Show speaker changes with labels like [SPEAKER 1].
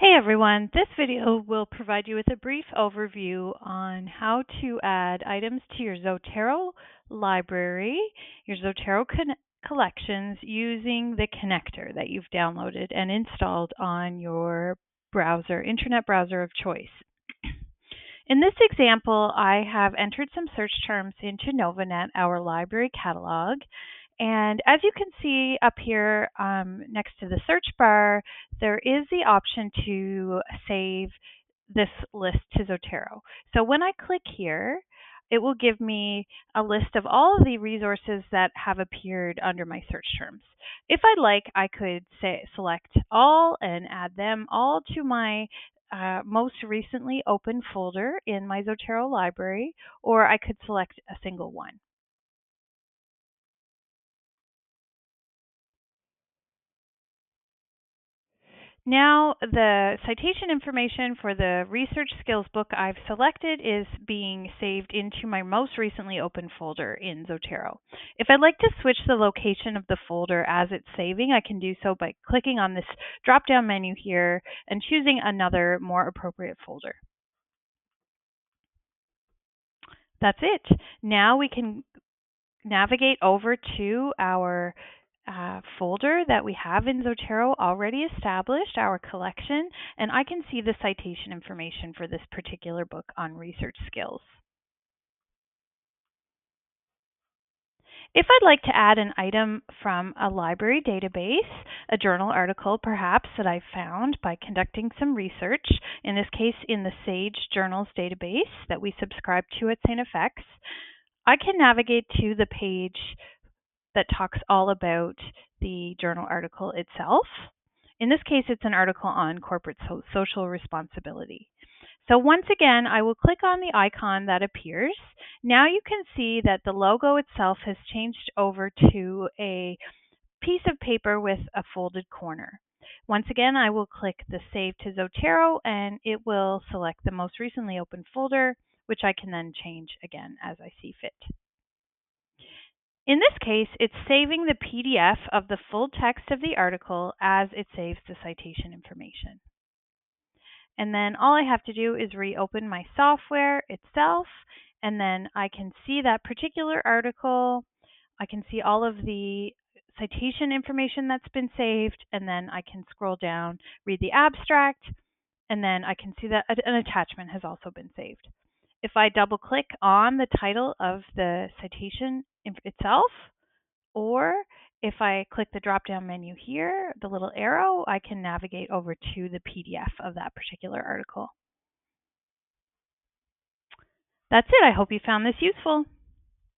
[SPEAKER 1] Hey everyone, this video will provide you with a brief overview on how to add items to your Zotero library, your Zotero Collections using the connector that you've downloaded and installed on your internet browser of choice. In this example, I have entered some search terms into Novanet, our library catalog. And as you can see up here next to the search bar, there is the option to save this list to Zotero. So when I click here, it will give me a list of all of the resources that have appeared under my search terms. If I'd like, I could select all and add them all to my most recently open folder in my Zotero library, or I could select a single one. Now, the citation information for the research skills book I've selected is being saved into my most recently open folder in Zotero. If I'd like to switch the location of the folder as it's saving, I can do so by clicking on this drop-down menu here and choosing another more appropriate folder. That's it. Now we can navigate over to our folder that we have in Zotero already established, our collection, and I can see the citation information for this particular book on research skills. If I'd like to add an item from a library database, a journal article perhaps that I found by conducting some research, in this case in the SAGE Journals database that we subscribe to at St. FX, I can navigate to the page that talks all about the journal article itself. In this case, it's an article on corporate social responsibility. So once again, I will click on the icon that appears. Now you can see that the logo itself has changed over to a piece of paper with a folded corner. Once again, I will click the Save to Zotero and it will select the most recently open folder, which I can then change again as I see fit. In this case, it's saving the PDF of the full text of the article as it saves the citation information. And then all I have to do is reopen my software itself, and then I can see that particular article. I can see all of the citation information that's been saved, and then I can scroll down, read the abstract, and then I can see that an attachment has also been saved. If I double click on the title of the citation itself, or if I click the drop down menu here, the little arrow, I can navigate over to the PDF of that particular article. That's it. I hope you found this useful.